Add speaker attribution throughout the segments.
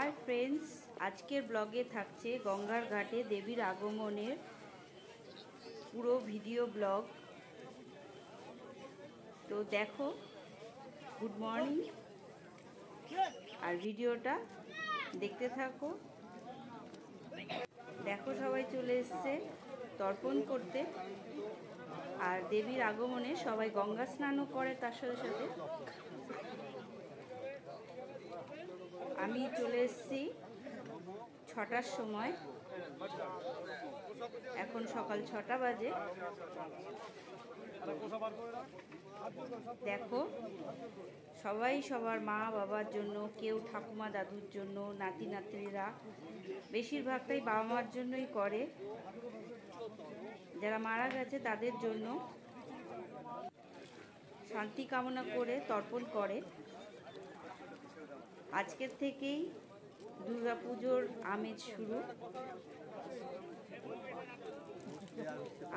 Speaker 1: Hi friends, आजकेर ब्लगे थाकছে गंगार घाटे देवीर आगमनेर पुरो भिडियो ब्लग। तो देखो, गुड मर्निंग और भिडियोटा देखते थाको। देखो सबाई चले एसेছে तर्पण करते और देवीर आगमने सबाई गंगा स्नानও करे तार साथे साथे। আমি চলে এসেছি ৬টার সময়, এখন সকাল ৬টা বাজে। দেখো সবাই সবার মা বাবার জন্য, কেউ ঠাকুমা দাদুর জন্য, নাতি নাতনিরা বেশিরভাগটাই বাবা মার জন্যই করে, যারা মারা গেছে তাদের জন্য শান্তি কামনা করে তর্পণ করে। আজকের থেকেই দুর্গা পুজোর আমেজ শুরু।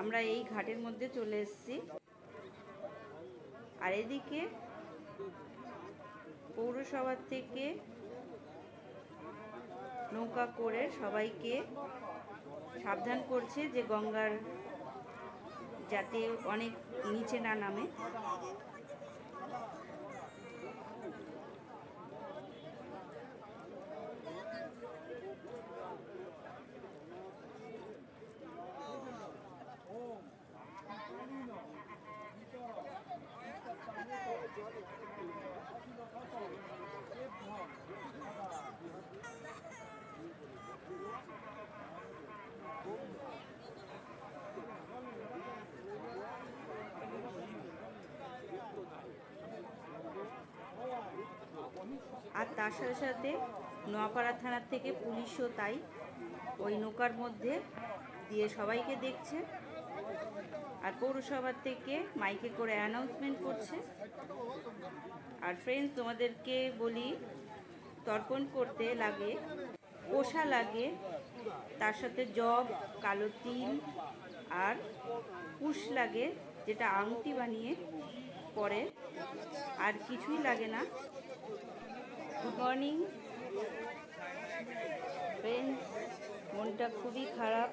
Speaker 1: আমরা এই ঘাটের মধ্যে চলে এসেছি। আর এদিকে পৌরসভার থেকে নৌকা করে সবাইকে সাবধান করছে যে গঙ্গার যাতে অনেক নিচে না নামে। আর তার সাথে সাথে নোয়াপাড়া থানার থেকে পুলিশও তাই ওই নৌকার মধ্যে দিয়ে সবাইকে দেখছে। আর পৌরসভার থেকে মাইকে করে অ্যানাউন্সমেন্ট করছে। আর ফ্রেন্ডস, তোমাদেরকে বলি, তর্পণ করতে লাগে কোষা লাগে, তার সাথে জব, কালো তিল আর কুশ লাগে, যেটা আংটি বানিয়ে পরে, আর কিছুই লাগে না। গুড মর্নিং ফ্রেন্ডস, মনটা খুবই খারাপ।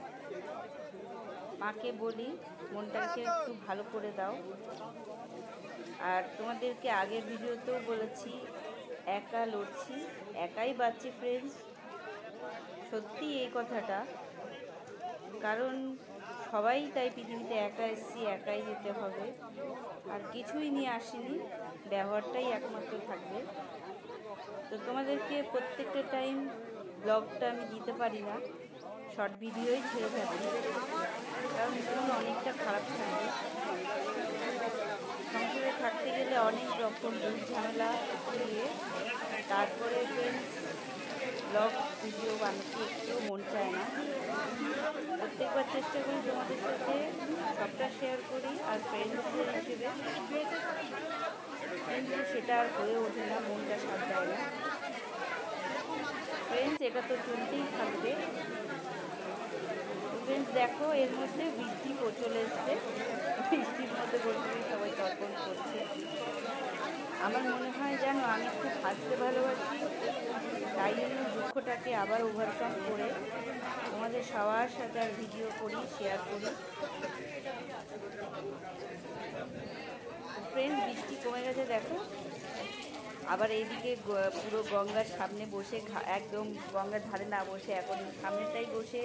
Speaker 1: মাকে বলি মনটাকে একটু ভালো করে দাও। আর তোমাদেরকে আগের ভিডিওতেও বলেছি, একা লড়ছি, একাই বাঁচছি ফ্রেন্ডস। সত্যি এই কথাটা, কারণ সবাই তাই পৃথিবীতে একা এসেছি, একাই যেতে হবে, আর কিছুই নিয়ে আসিনি, ব্যবহারটাই একমাত্র থাকবে। তো তোমাদেরকে প্রত্যেকটা টাইম ব্লগটা আমি দিতে পারি না, শর্ট ভিডিওই ছেড়ে থাকি, কারণ মন অনেকটা খারাপ থাকে। সংসারে থাকতে গেলে অনেক রকম দুঃখ ঝামেলা দিয়ে তারপরে ব্লগ ভিডিও বানাতে একটু মন চায় না। প্রত্যেকবার চেষ্টা করি তোমাদের সাথে সবটা শেয়ার করি, আর ফ্রেন্ডসদের হিসেবে কিন্তু সেটা আর হয়ে ওঠে না, মনটা সাথ দেয় না। ফ্রেন্ডস, এটা তো চলতেই থাকবে। ফ্রেন্ডস দেখো, এর মধ্যে বৃষ্টি চলে এসছে, বৃষ্টির মধ্যে বলতে সবাই তর্পণ করছে। আমার মনে হয় জানো, আমি খুব হাসতে ভালোবাসি, তাই জন্য দুঃখটাকে আবার ওভারকাম করে তোমাদের সবার সাথে আর ভিডিও করি, শেয়ার করি। ফ্রেন্ডস, বৃষ্টি কমে গেছে দেখো। আবার এইদিকে পুরো গঙ্গার সামনে বসে, একদম গঙ্গার ধারে না বসে, এখন সামনেটাই বসে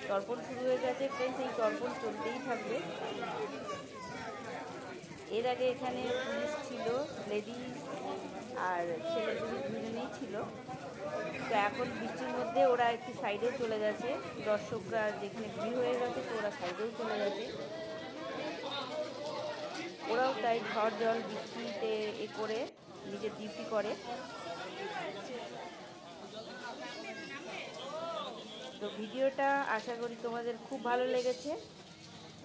Speaker 1: তর্পণ শুরু হয়ে গেছে। ফ্রেন্ডস, এই তর্পণ চলতেই থাকবে। এর আগে এখানে পুলিশ ছিল, লেডিস আর ছেলে দুজনেই ছিল। তো এখন বৃষ্টির মধ্যে ওরা একটু সাইডে চলে গেছে, দর্শকরা যেখানে ভিড় হয়ে গেছে, তো ওরা সাইডেও চলে গেছে। ওরাও তাই ঝড় জল বৃষ্টিতে এ করে নিজের ডিউটি করে। তো ভিডিওটা আশা করি তোমাদের খুব ভালো লেগেছে।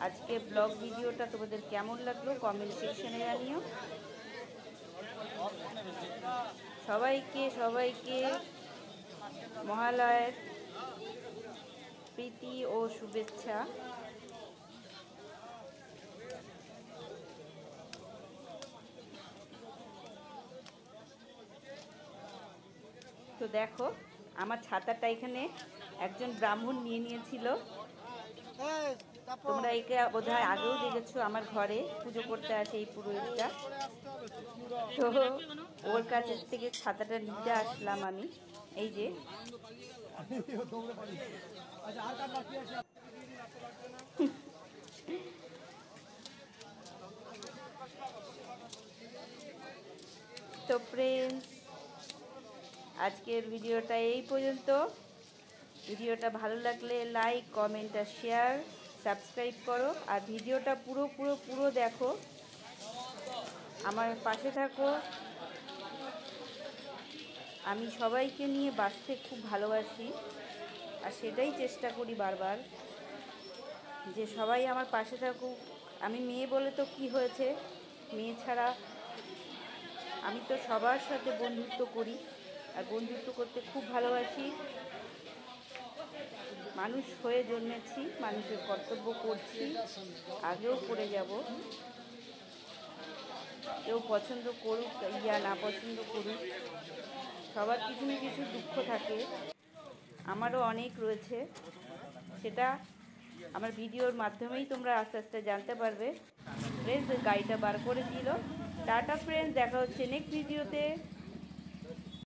Speaker 1: আজকে ব্লগ ভিডিওটা তোমাদের কেমন লাগলো কমেন্ট সেকশনে জানিও। সবাইকে মহালয়ের প্রীতি ও শুভেচ্ছা। তো দেখো আমার ছাতাটা এখানে একজন ব্রাহ্মণ নিয়ে নিয়েছিল। তোমরা একে বোধহয় আগেও দেখেছো, আমার ঘরে পুজো করতে আসে এই পুরোহিতটা। তো ওর কাছ থেকে ছাতাটা নিতে আসলাম আমি। এই যে তো ফ্রেন্ডস, আজকের ভিডিওটা এই পর্যন্ত। ভিডিওটা ভালো লাগলে লাইক, কমেন্ট আর শেয়ার, সাবস্ক্রাইব করো। আর ভিডিওটা পুরো দেখো, আমার পাশে থাকো। আমি সবাইকে নিয়ে বাঁচতে খুব ভালোবাসি, আর সেটাই চেষ্টা করি বারবার, যে সবাই আমার পাশে থাকুক। আমি মেয়ে বলে তো কি হয়েছে, মেয়ে ছাড়া আমি তো সবার সাথে বন্ধুত্ব করি, আর বন্ধুত্ব করতে খুব ভালোবাসি। মানুষ হয়ে জন্মেছি, মানুষের কর্তব্য করছি, আগেও করে যাব। কেউ পছন্দ করুক ইয়া না পছন্দ করুক, সবার কিছু না কিছু দুঃখ থাকে, আমারও অনেক রয়েছে। সেটা আমার ভিডিওর মাধ্যমেই তোমরা আস্তে আস্তে জানতে পারবে। ফ্রেন্ডস, গাড়িটা বার করে দিল। টাটা ফ্রেন্ডস, দেখা হচ্ছে নেক্সট ভিডিওতে।